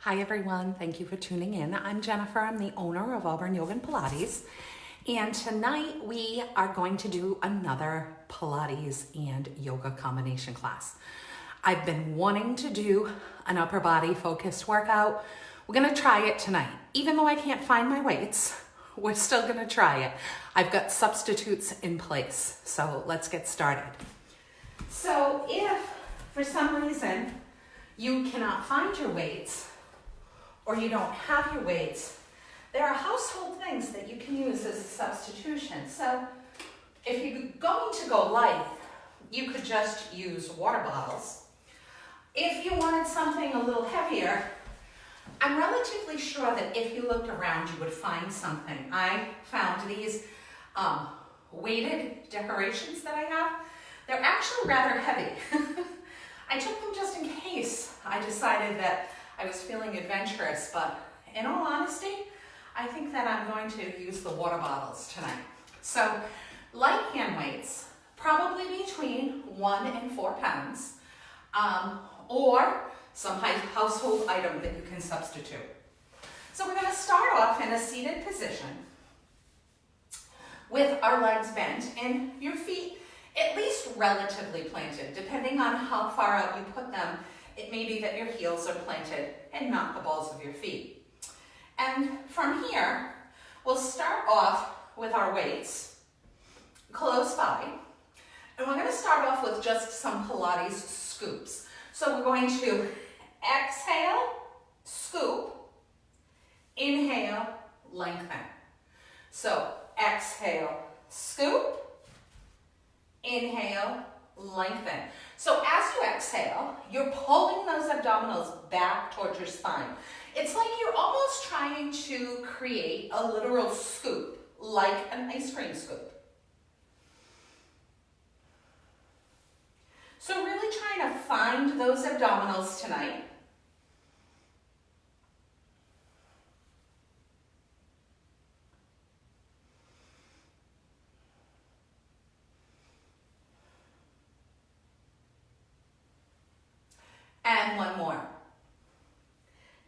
Hi everyone, thank you for tuning in. I'm Jennifer, I'm the owner of Auburn Yoga and Pilates. And tonight we are going to do another Pilates and yoga combination class. I've been wanting to do an upper body focused workout. We're gonna try it tonight. Even though I can't find my weights, we're still gonna try it. I've got substitutes in place, so let's get started. So if for some reason you cannot find your weights, or you don't have your weights, there are household things that you can use as a substitution. So if you're going to go light, you could just use water bottles. If you wanted something a little heavier, I'm relatively sure that if you looked around, you would find something. I found these weighted decorations that I have. They're actually rather heavy. I took them just in case I decided that I was feeling adventurous, but in all honesty, I think that I'm going to use the water bottles tonight. So light hand weights, probably between 1 and 4 pounds, or some household item that you can substitute. So we're going to start off in a seated position with our legs bent and your feet at least relatively planted. Depending on how far out you put them, it may be that your heels are planted and not the balls of your feet. And from here, we'll start off with our weights close by. And we're going to start off with just some Pilates scoops. So we're going to exhale, scoop, inhale, lengthen. So exhale, scoop, inhale, lengthen. So as you exhale, you're pulling those abdominals back towards your spine. It's like you're almost trying to create a literal scoop, like an ice cream scoop. So really trying to find those abdominals tonight. And one more.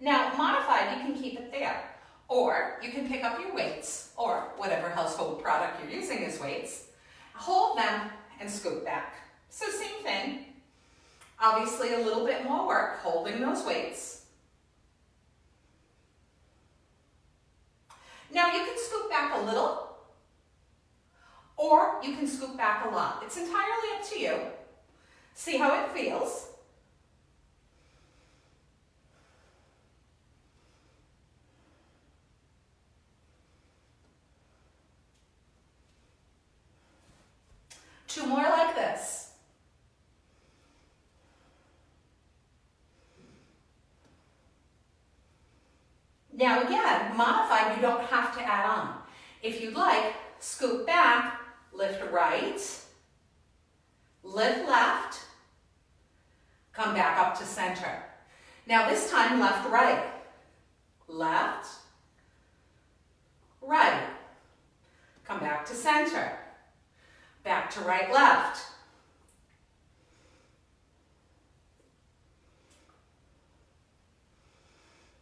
Now, modified, you can keep it there. Or you can pick up your weights, or whatever household product you're using as weights, hold them and scoop back. So same thing. Obviously a little bit more work holding those weights. Now you can scoop back a little, or you can scoop back a lot. It's entirely up to you. See how it feels. Two more like this. Now again, modified, you don't have to add on. If you'd like, scoop back, lift right, lift left, come back up to center. Now this time, left, right, left, right, come back to center. Back to right, left.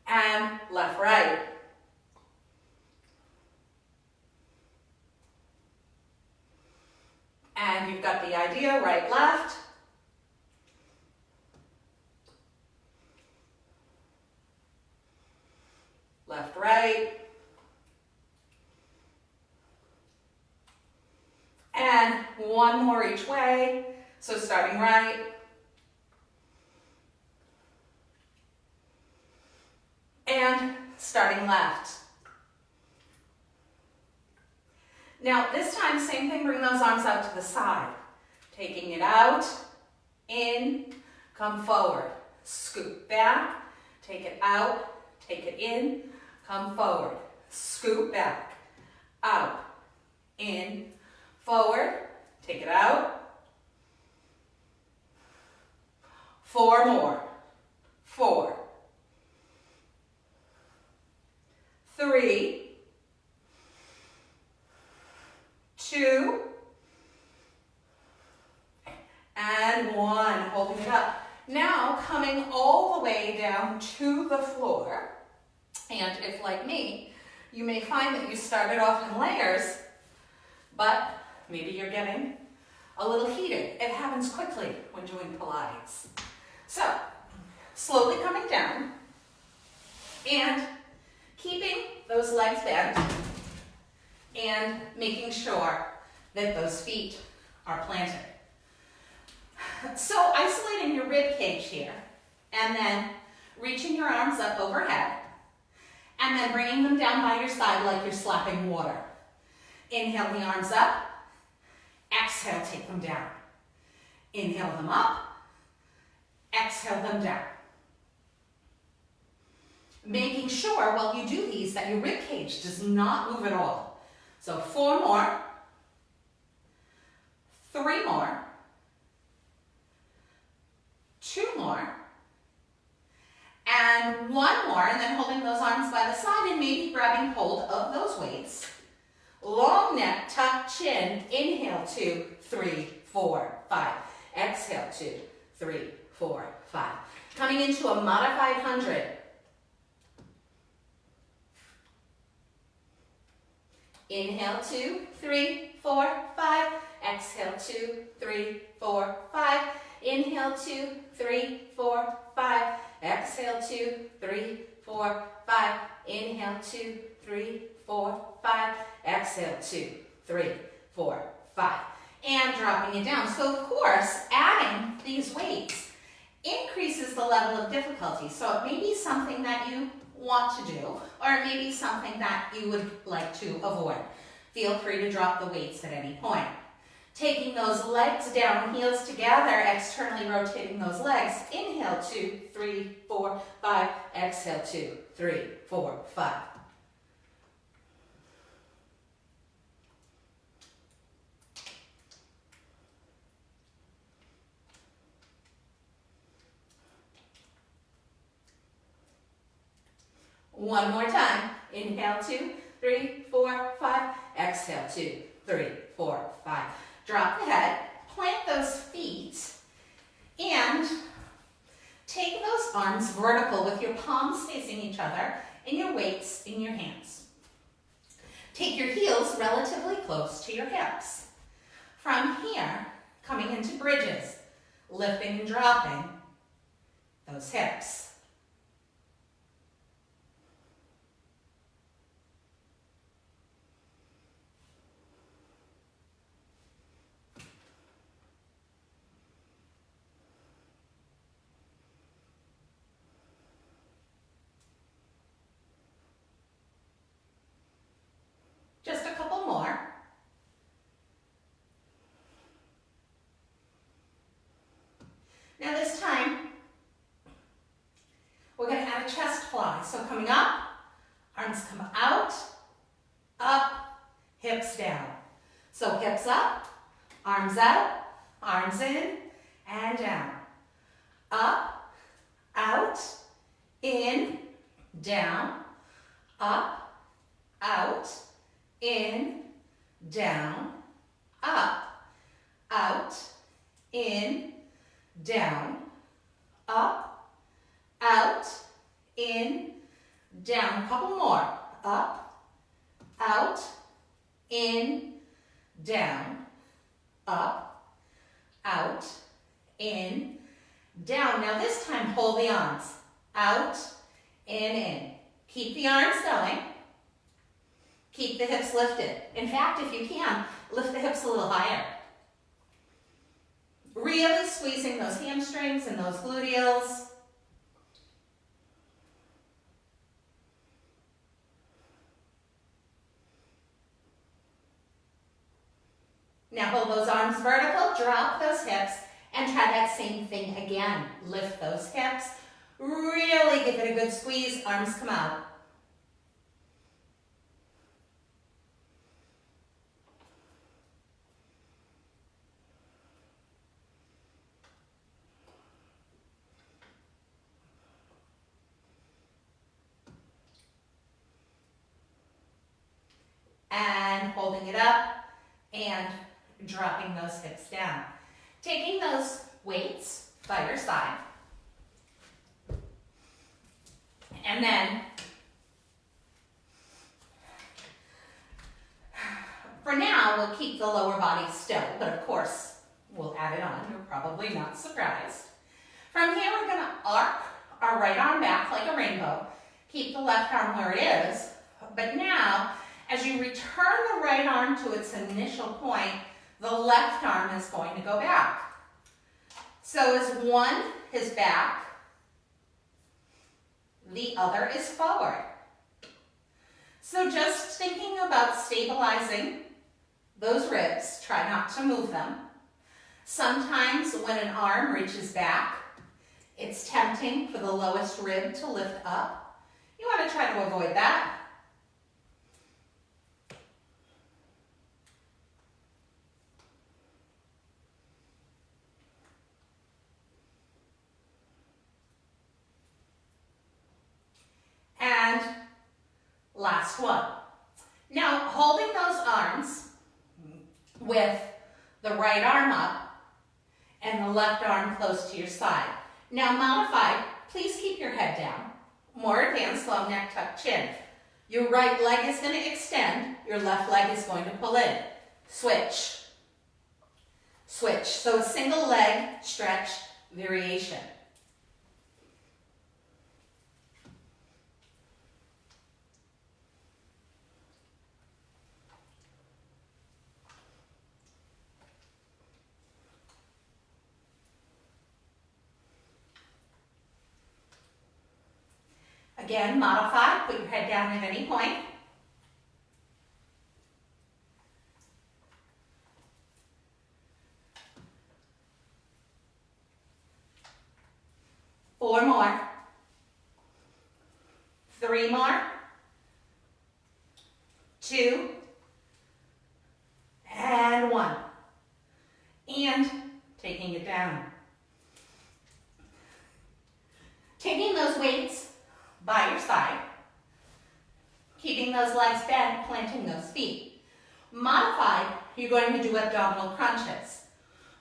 And left, right. And you've got the idea, right, left. Left, right. And one more each way. So starting right. And starting left. Now this time, same thing, bring those arms out to the side. Taking it out, in, come forward. Scoop back, take it out, take it in, come forward. Scoop back, out, in, forward, take it out. 4 more. 4, 3, 2, and 1. Holding it up. Now coming all the way down to the floor. over. And if, like me, you may find that you started off in layers, but maybe you're getting a little heated. It happens quickly when doing Pilates. So, slowly coming down and keeping those legs bent and making sure that those feet are planted. So, isolating your rib cage here and then reaching your arms up overhead and then bringing them down by your side like you're slapping water. Inhale the arms up. Exhale, take them down. Inhale them up. Exhale them down. Making sure while you do these that your rib cage does not move at all. So 4 more. 3 more. 2 more. And 1 more, and then holding those arms by the side and maybe grabbing hold of those weights. Long neck, tuck chin. Inhale, 2, 3, 4, 5. Exhale, 2, 3, 4, 5. Coming into a modified 100. Inhale, 2, 3, 4, 5. Exhale, 2, 3, 4, 5. Inhale, 2, 3, 4, 5. Exhale, 2, 3, 4, 5. Inhale, 2, 3, 4, 5. Exhale, 2, 3, 4, 5. And dropping it down. So of course, adding these weights increases the level of difficulty. So it may be something that you want to do, or it may be something that you would like to avoid. Feel free to drop the weights at any point. Taking those legs down, heels together, externally rotating those legs. Inhale, 2, 3, 4, 5. Exhale, 2, 3, 4, 5. One more time. Inhale, 2, 3, 4, 5. Exhale, 2, 3, 4, 5. Drop the head, plant those feet, and take those arms vertical with your palms facing each other and your weights in your hands. Take your heels relatively close to your hips. From here, coming into bridges, lifting and dropping those hips. Just a couple more. Now this time, we're going to add a chest fly. So coming up, arms come out, up, hips down. So hips up, arms out, arms in, and down. Up, out, in, down, up, out, in, down, up, out, in, down, up, out, in, down. Couple more. Up, out, in, down, up, out, in, down. Now this time hold the arms. Out, in. Keep the arms going. Keep the hips lifted. In fact, if you can, lift the hips a little higher. Really squeezing those hamstrings and those gluteals. Now hold those arms vertical, drop those hips, and try that same thing again. Lift those hips, really give it a good squeeze, arms come out. And holding it up and dropping those hips down. Taking those weights by your side And then for now, we'll keep the lower body still, but of course, we'll add it on. You're probably not surprised. From here, we're gonna arc our right arm back like a rainbow. Keep the left arm where it is, but now, as you return the right arm to its initial point, the left arm is going to go back. So as one is back, the other is forward. So just thinking about stabilizing those ribs, try not to move them. Sometimes when an arm reaches back, it's tempting for the lowest rib to lift up. You want to try to avoid that. And last one. Now, holding those arms with the right arm up and the left arm close to your side. Now, modified, please keep your head down. More advanced, long neck, tuck chin. Your right leg is going to extend. Your left leg is going to pull in. Switch. Switch. So a single leg stretch variation. Again, modify, put your head down at any point. Four more. Three more. Two. And one. And taking it down. Taking those weights by your side, keeping those legs bent, planting those feet. Modified, you're going to do abdominal crunches.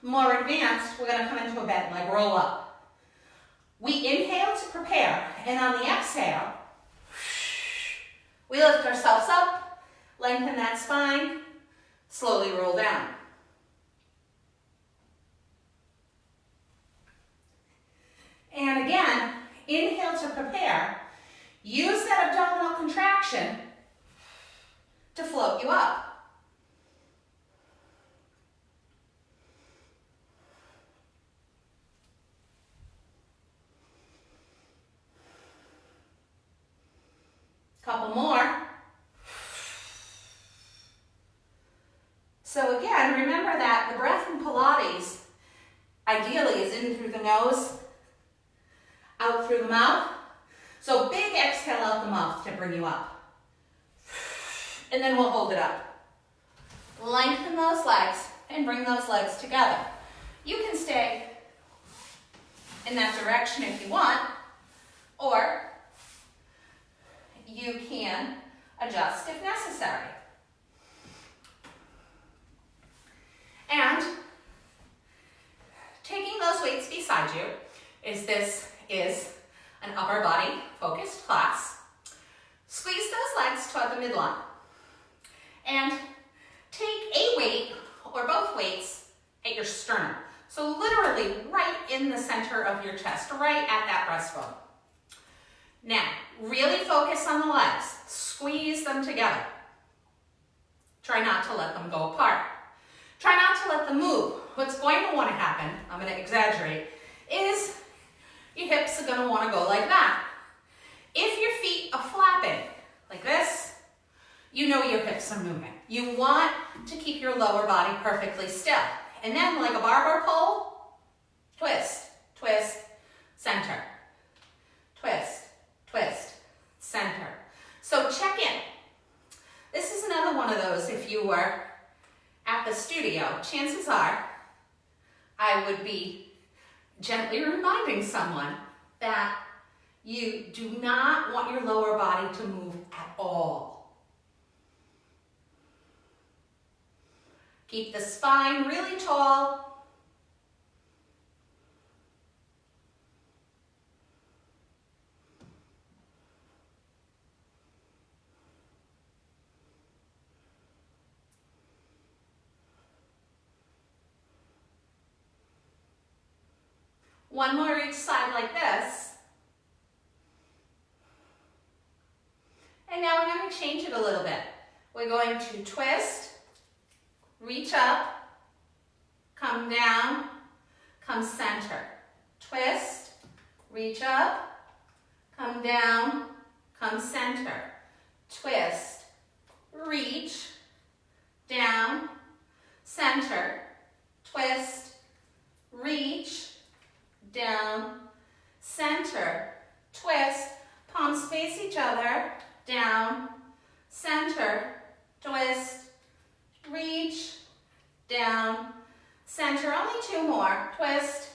More advanced, we're going to come into a bent leg roll up. We inhale to prepare, and on the exhale, we lift ourselves up, lengthen that spine, slowly roll down. And again, inhale to prepare. Use that abdominal contraction to float you up. Couple more. So again, remember that the breath in Pilates ideally is in through the nose, out through the mouth. So big exhale out the mouth to bring you up. And then we'll hold it up. Lengthen those legs and bring those legs together. You can stay in that direction if you want, or you can adjust if necessary. And taking those weights beside you, this is an upper body focused class. Squeeze those legs toward the midline. And take a weight or both weights at your sternum. So literally right in the center of your chest, right at that breastbone. Now, really focus on the legs. Squeeze them together. Try not to let them go apart. Try not to let them move. What's going to want to happen, I'm going to exaggerate, is your hips are going to want to go like that. If your feet are flapping like this, you know your hips are moving. You want to keep your lower body perfectly still. And then like a barber pole, twist, twist, center. Twist, twist, center. So check in. This is another one of those, if you were at the studio, chances are I would be gently reminding someone that you do not want your lower body to move at all. Keep the spine really tall. One more each side like this. And now we're going to change it a little bit. We're going to twist, reach up, come down, come center. Twist, reach up, come down, come center. Twist, reach, down, center. Twist, reach, down, center. Twist, palms face each other, down, center. Twist, reach, down, center. Only two more. Twist,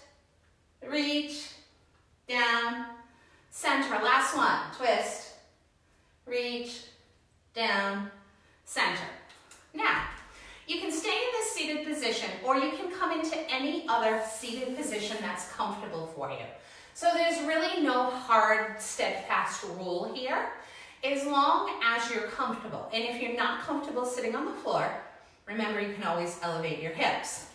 reach, down, center. Last one. Twist, reach, down, center. Now, you can stay in this seated position or you can come into any other seated position that's comfortable for you. So there's really no hard, steadfast rule here, as long as you're comfortable. And if you're not comfortable sitting on the floor, remember you can always elevate your hips.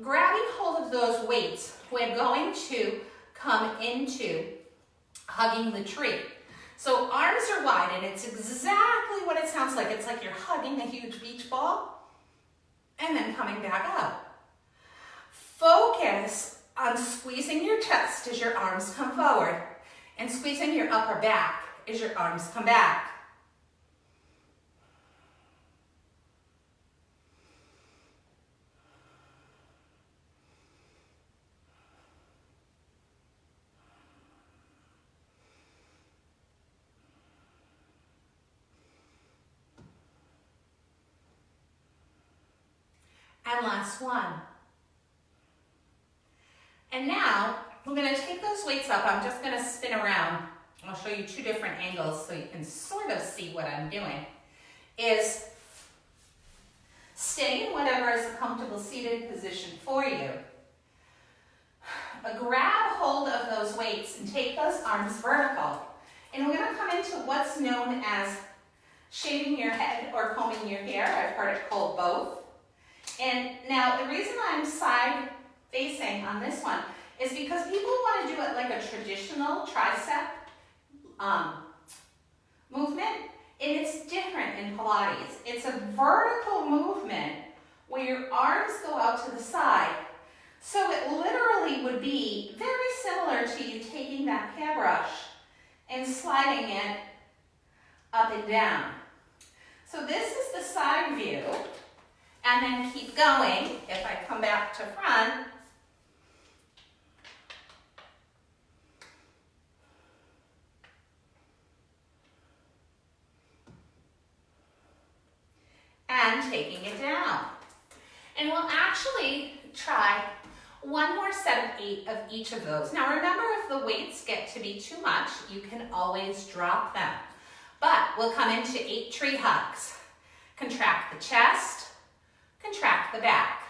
Grabbing hold of those weights, we're going to come into hugging the tree. So arms are wide, and it's exactly what it sounds like. It's like you're hugging a huge beach ball and then coming back up. Focus on squeezing your chest as your arms come forward and squeezing your upper back as your arms come back. And last one. And now, we're going to take those weights up. I'm just going to spin around. I'll show you two different angles so you can sort of see what I'm doing. Is stay in whatever is a comfortable seated position for you. Grab hold of those weights and take those arms vertical. And we're going to come into what's known as shaving your head or combing your hair. I've heard it called both. And now the reason I'm side facing on this one is because people want to do it like a traditional tricep movement, and it's different in Pilates. It's a vertical movement where your arms go out to the side. So it literally would be very similar to you taking that hairbrush and sliding it up and down. So this is the side view. And then keep going. If I come back to front, and taking it down. And we'll actually try one more set of 8 of each of those. Now remember, if the weights get to be too much, you can always drop them. But we'll come into 8 tree hugs. Contract the chest. Contract the back.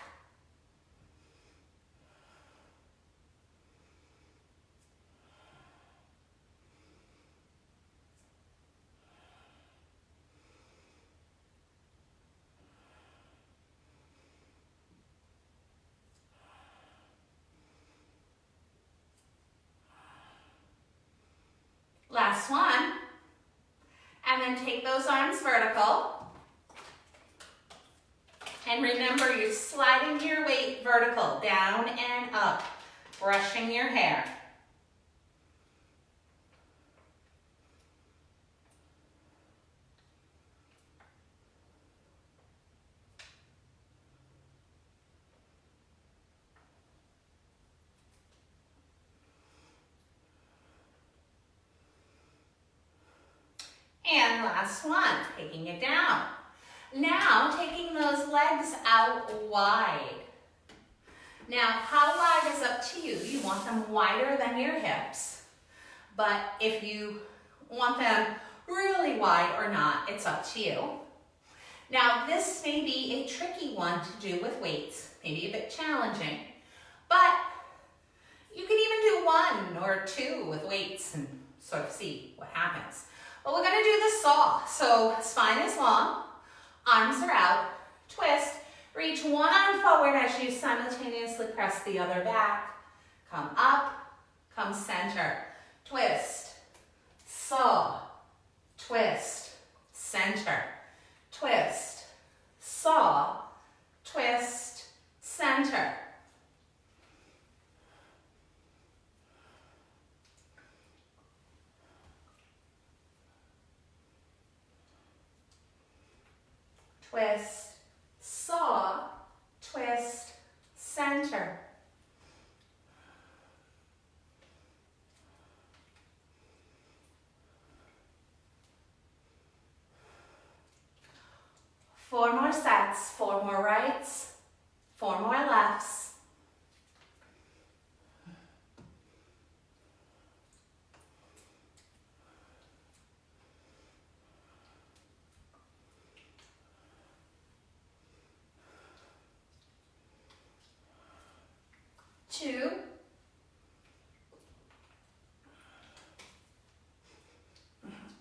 Last one. And then take those arms vertical. And remember, you're sliding your weight vertical, down and up, brushing your hair. And last one, taking it down. Now, taking those legs out wide. Now, how wide is up to you. You want them wider than your hips. But if you want them really wide or not, it's up to you. Now, this may be a tricky one to do with weights, maybe a bit challenging, but you can even do 1 or 2 with weights and sort of see what happens. But we're going to do the saw. So spine is long, arms are out, twist, reach one arm forward as you simultaneously press the other back, Come up, come center. Twist, saw, twist, center. Twist, saw, twist, center. Twist, saw, twist, center. Four more sets, four more rights, four more lefts. Two.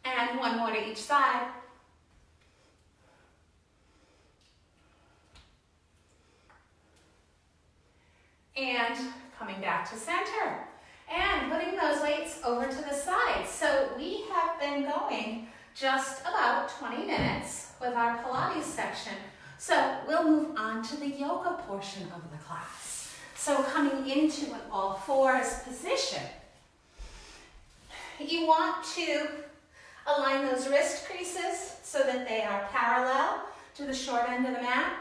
And one more to each side. And coming back to center. And putting those weights over to the side. So we have been going just about 20 minutes with our Pilates section. So we'll move on to the yoga portion of the class. So coming into an all fours position, you want to align those wrist creases so that they are parallel to the short end of the mat.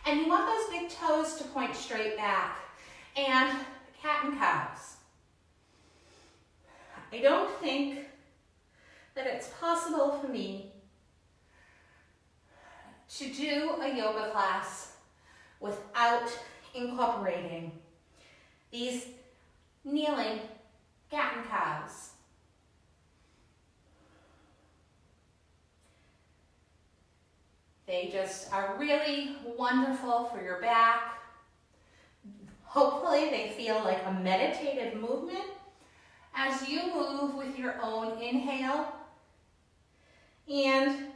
And you want those big toes to point straight back. And cat and cows. I don't think that it's possible for me to do a yoga class without incorporating these kneeling cat and cows. They just are really wonderful for your back. Hopefully they feel like a meditative movement as you move with your own inhale and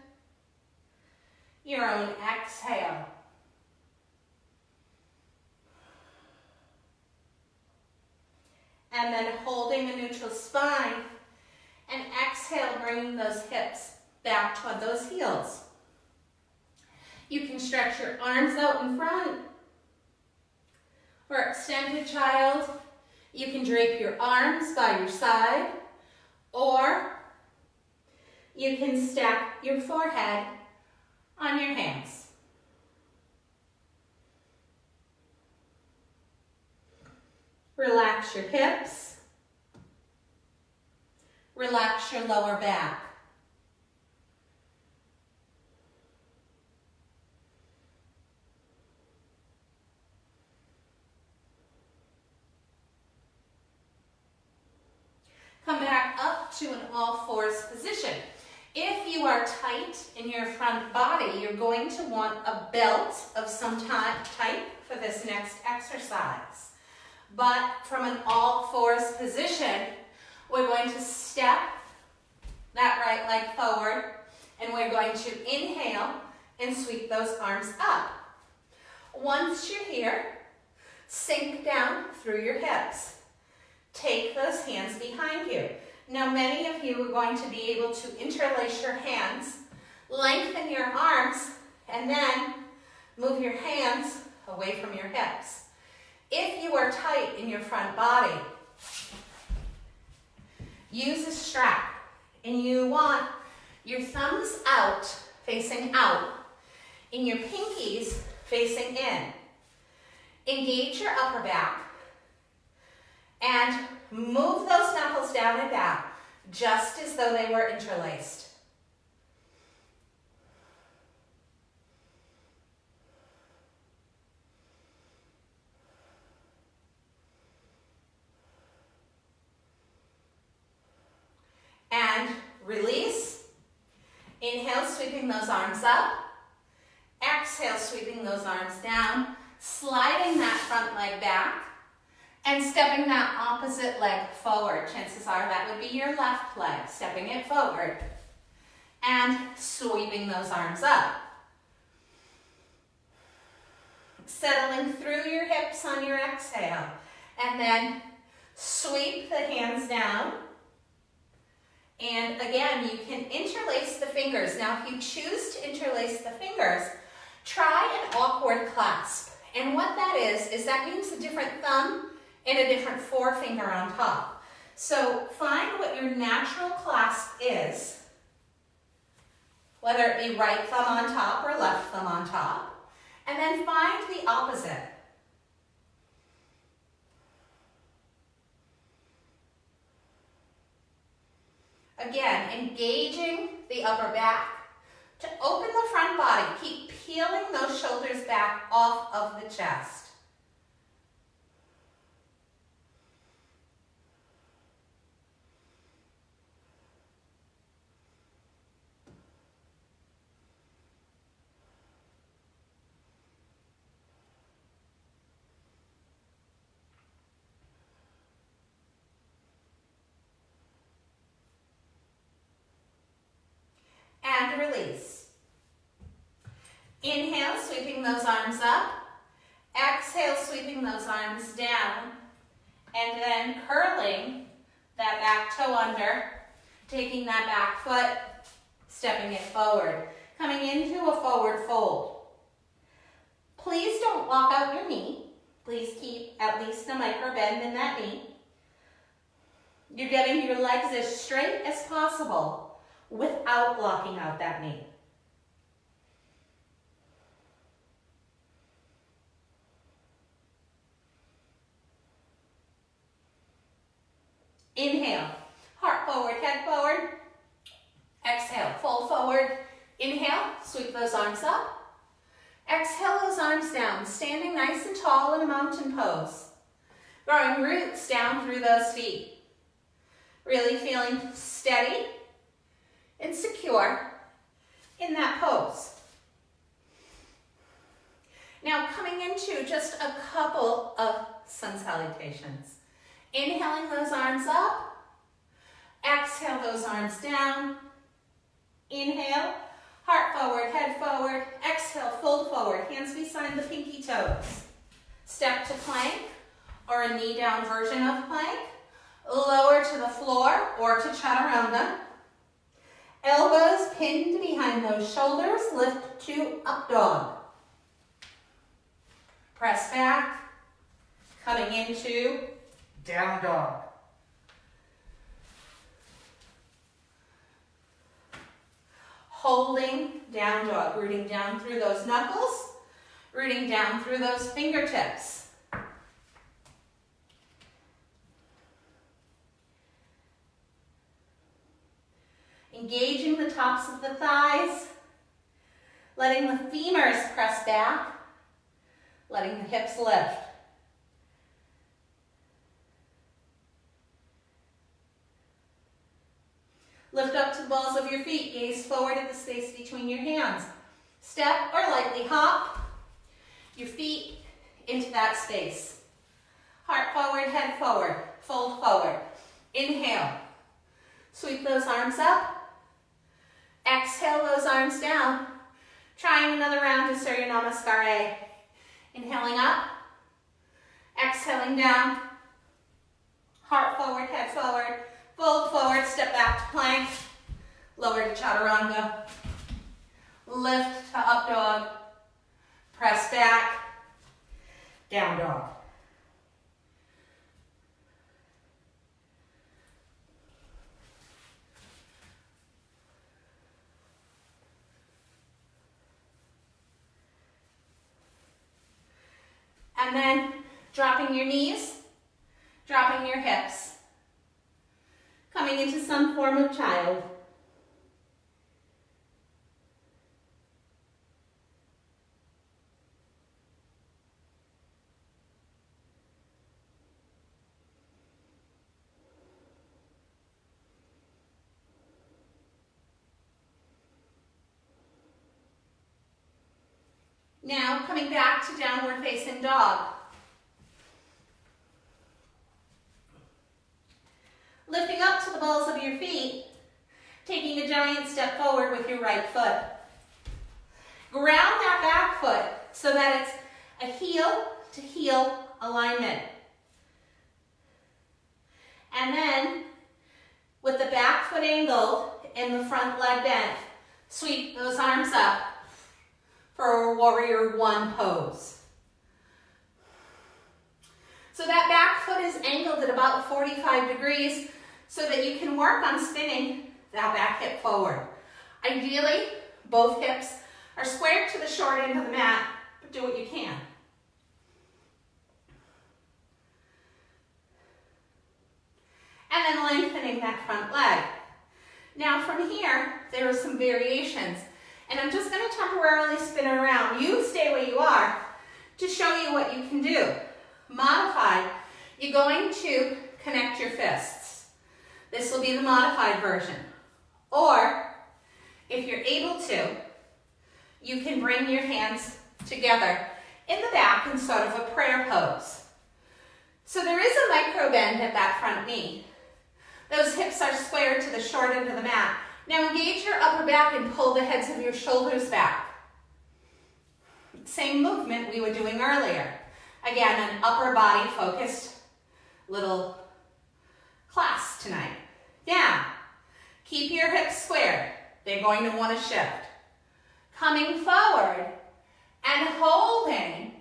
your own exhale. And then holding a neutral spine and exhale, bringing those hips back toward those heels. You can stretch your arms out in front. For extended child, you can drape your arms by your side, or you can stack your forehead on your hands. Relax your hips. Relax your lower back. Come back up to an all fours position. If you are tight in your front body, you're going to want a belt of some type for this next exercise. But from an all fours position, we're going to step that right leg forward, and we're going to inhale and sweep those arms up. Once you're here, sink down through your hips. Take those hands behind you. Now, many of you are going to be able to interlace your hands, lengthen your arms, and then move your hands away from your hips. If you are tight in your front body, use a strap, and you want your thumbs out, facing out, and your pinkies facing in. Engage your upper back. And move those knuckles down and down, just as though they were interlaced. And release. Inhale, sweeping those arms up. Exhale, sweeping those arms down, sliding that front leg back. And stepping that opposite leg forward. Chances are that would be your left leg. Stepping it forward. And sweeping those arms up. Settling through your hips on your exhale. And then Sweep the hands down. And again, you can interlace the fingers. Now, if you choose to interlace the fingers, try an awkward clasp. And what that is that means a different thumb and a different forefinger on top. So find what your natural clasp is, whether it be right thumb on top or left thumb on top, and then find the opposite. Again, engaging the upper back to open the front body. Keep peeling those shoulders back off of the chest. And release. Inhale, sweeping those arms up. Exhale, sweeping those arms down. And then curling that back toe under, taking that back foot, stepping it forward. Coming into a forward fold. Please don't lock out your knee. Please keep at least a micro bend in that knee. You're getting your legs as straight as possible without locking out that knee. Inhale, heart forward, head forward. Exhale, fold forward. Inhale, sweep those arms up. Exhale those arms down, standing nice and tall in a mountain pose. Growing roots down through those feet. Really feeling steady and secure in that pose. Now coming into just a couple of sun salutations. Inhaling those arms up. Exhale those arms down. Inhale, heart forward, head forward. Exhale, fold forward, hands beside the pinky toes. Step to plank or a knee down version of plank. Lower to the floor or to chaturanga. Elbows pinned behind those shoulders, lift to up dog. Press back, coming into down dog. Holding down dog, rooting down through those knuckles, rooting down through those fingertips. Engaging the tops of the thighs, letting the femurs press back, letting the hips lift. Lift up to the balls of your feet, gaze forward at the space between your hands. Step or lightly hop your feet into that space. Heart forward, head forward, fold forward. Inhale, sweep those arms up. Exhale those arms down. Trying another round to Surya Namaskar. Inhaling up. Exhaling down. Heart forward, head forward. Fold forward, step back to plank. Lower to chaturanga. Lift to up dog. Press back. Down dog. And then dropping your knees, dropping your hips. Coming into some form of child. Now coming back to downward facing dog. Lifting up to the balls of your feet, taking a giant step forward with your right foot. Ground that back foot so that it's a heel to heel alignment. And then, with the back foot angled and the front leg bent, sweep those arms up for a warrior one pose. So that back foot is angled at about 45 degrees so that you can work on spinning that back hip forward. Ideally, both hips are squared to the short end of the mat, but do what you can. And then lengthening that front leg. Now from here, there are some variations, and I'm just going to temporarily spin it around. You stay where you are to show you what you can do. Modified, you're going to connect your fists. This will be the modified version. Or, if you're able to, you can bring your hands together in the back in sort of a prayer pose. So there is a micro bend at that front knee. Those hips are squared to the short end of the mat. Now engage your upper back and pull the heads of your shoulders back. Same movement we were doing earlier. Again, an upper body focused little class tonight. Down. Keep your hips squared. They're going to want to shift. Coming forward and holding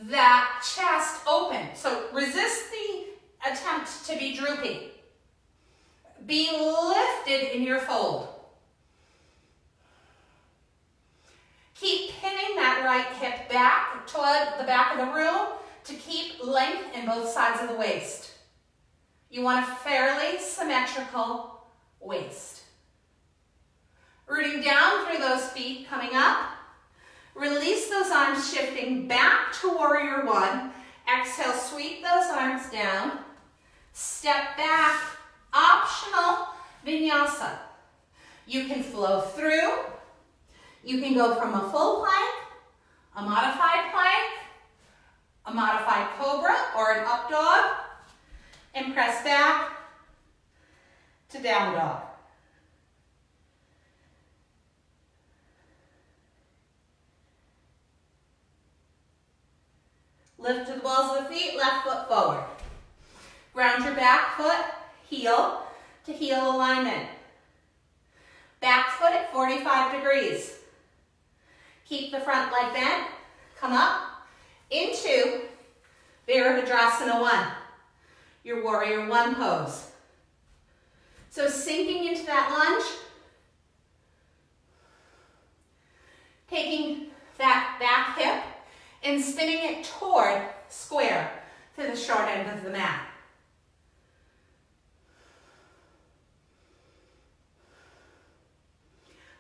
that chest open. So resist the attempt to be droopy. Be lifted in your fold. Keep pinning that right hip back toward the back of the room to keep length in both sides of the waist. You want a fairly symmetrical waist. Rooting down through those feet, coming up. Release those arms, shifting back to warrior one. Exhale, sweep those arms down. Step back, optional vinyasa. You can flow through. You can go from a full plank, a modified cobra, or an up dog, and press back to down dog. Lift to the balls of the feet, left foot forward. Ground your back foot, heel to heel alignment. Back foot at 45 degrees. Keep the front leg bent. Come up into Virabhadrasana 1, your warrior one pose. So sinking into that lunge, taking that back hip and spinning it toward square to the short end of the mat.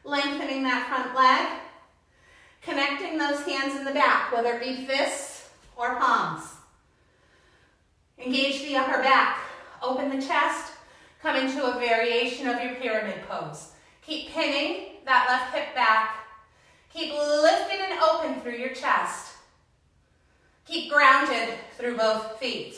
Lengthening that front leg, connecting those hands in the back, whether it be fists or palms. Engage the upper back, open the chest, come into a variation of your pyramid pose. Keep pinning that left hip back. Keep lifted and open through your chest. Keep grounded through both feet.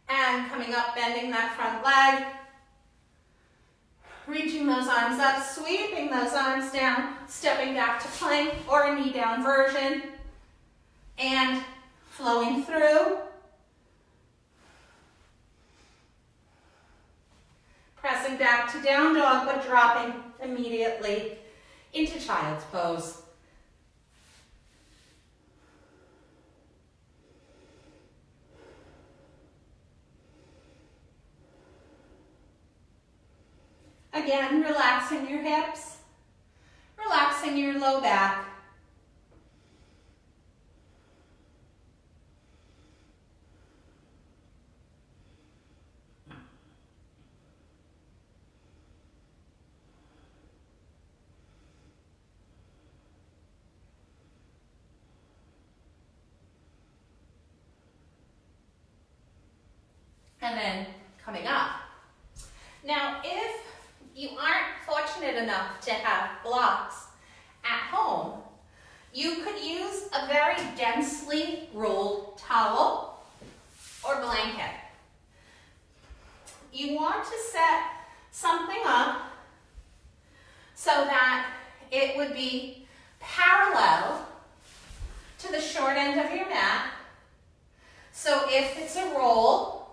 And coming up, bending that front leg. Reaching those arms up, sweeping those arms down, stepping back to plank or a knee down version. And flowing through. Pressing back to down dog, but dropping immediately into child's pose. Again, relaxing your hips, relaxing your low back. And then coming up. Now, if you aren't fortunate enough to have blocks at home, you could use a very densely rolled towel or blanket. you want to set something up so that it would be parallel to the short end of your mat. So if it's a roll,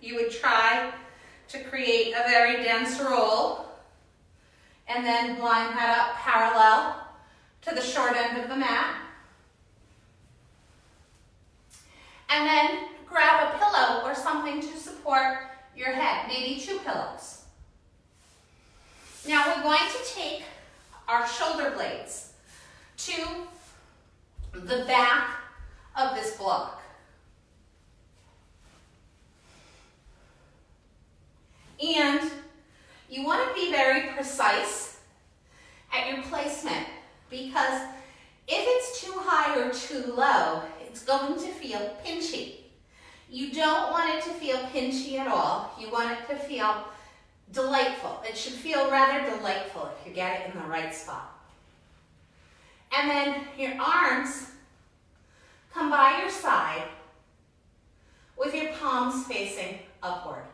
you would try to create a very dense roll and then line that up parallel to the short end of the mat. And then grab a pillow or something to support your head, maybe 2 pillows. Now we're going to take our shoulder blades to the back of this block. And you want to be very precise at your placement, because if it's too high or too low, it's going to feel pinchy. You don't want it to feel pinchy at all. You want it to feel delightful. It should feel rather delightful if you get it in the right spot. And then your arms come by your side with your palms facing upward.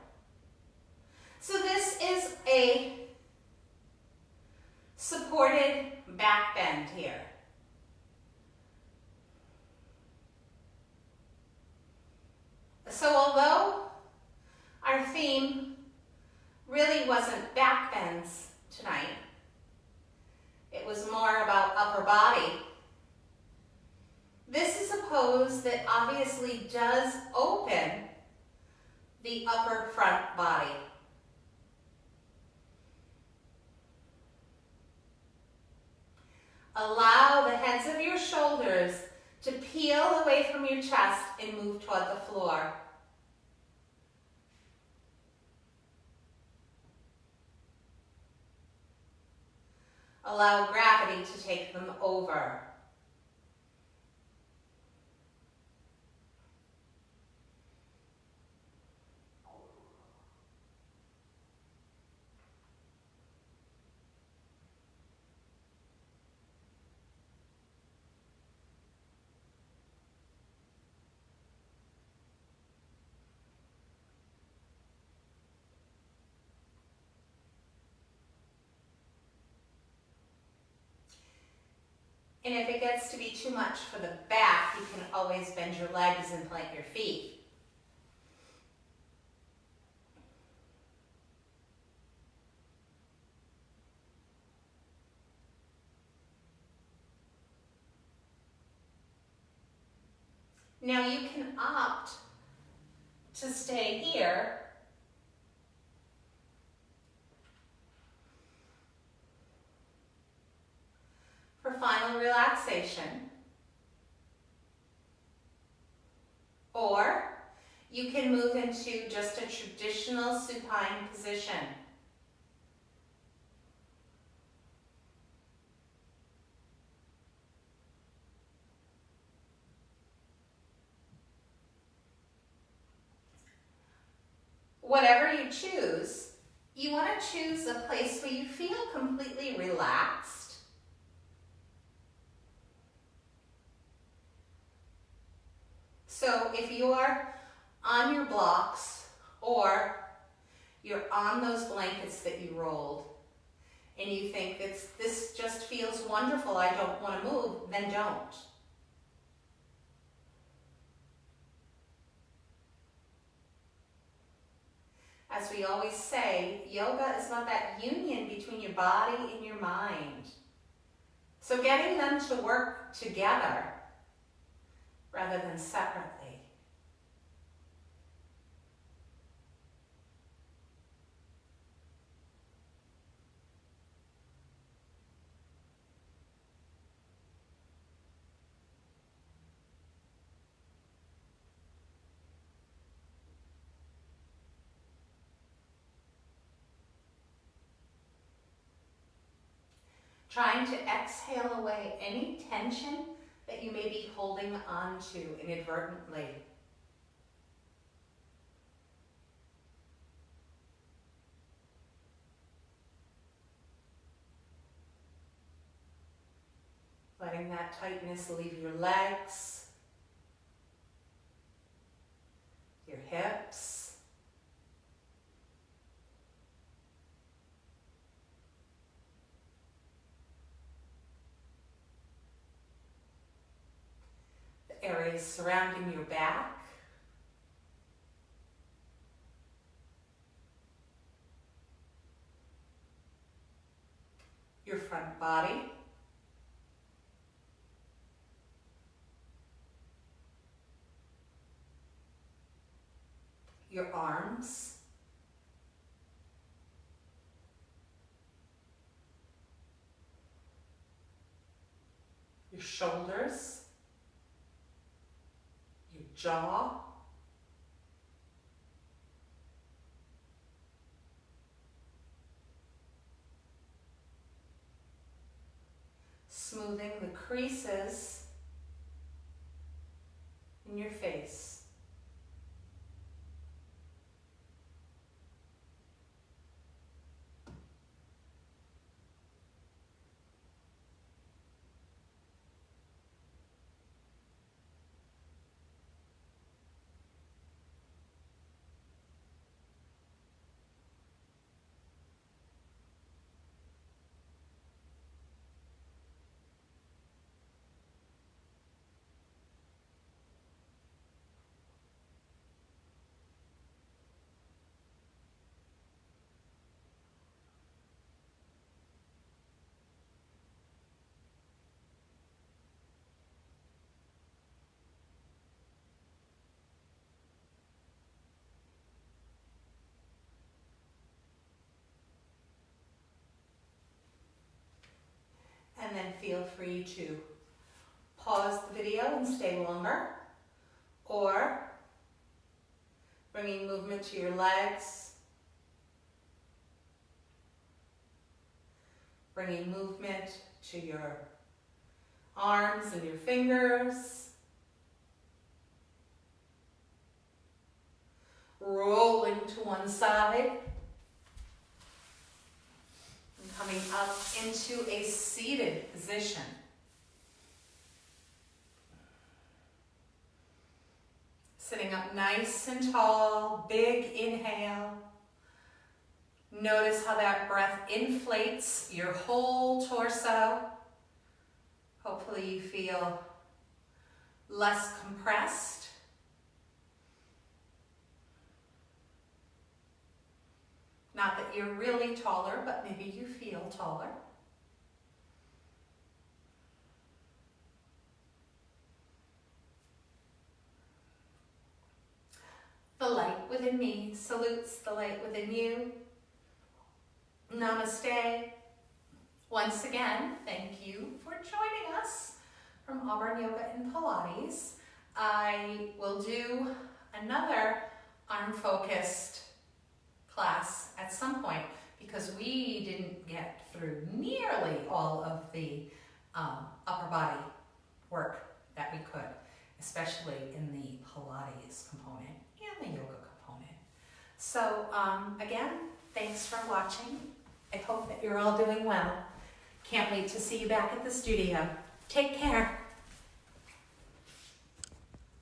So this is a supported back bend here. So although our theme really wasn't back bends tonight, it was more about upper body, this is a pose that obviously does open the upper front body. Allow the heads of your shoulders to peel away from your chest and move toward the floor. Allow gravity to take them over. And if it gets to be too much for the back, you can always bend your legs and plant your feet. Now you can opt to stay here for final relaxation, or you can move into just a traditional supine position. Whatever you choose, you want to choose a place where you feel completely relaxed. So if you're on your blocks or you're on those blankets that you rolled and you think this just feels wonderful, I don't want to move, then don't. As we always say, yoga is about that union between your body and your mind. So getting them to work together rather than separately. Trying to exhale away any tension that you may be holding on to inadvertently. Letting that tightness leave your legs, your hips, the areas surrounding your back, your front body, your arms, your shoulders, your jaw, smoothing the creases in your face. And then feel free to pause the video and stay longer, or bringing movement to your legs, bringing movement to your arms and your fingers, rolling to one side, and coming up into a seated position. Sitting up nice and tall, big inhale. Notice how that breath inflates your whole torso. Hopefully you feel less compressed. Not that you're really taller, but maybe you feel taller. The light within me salutes the light within you. Namaste. Once again, thank you for joining us from Auburn Yoga and Pilates. I will do another arm-focused class at some point because we didn't get through nearly all of the upper body work that we could, especially in the Pilates component and the yoga component. So again, thanks for watching. I hope that you're all doing well. Can't wait to see you back at the studio. Take care.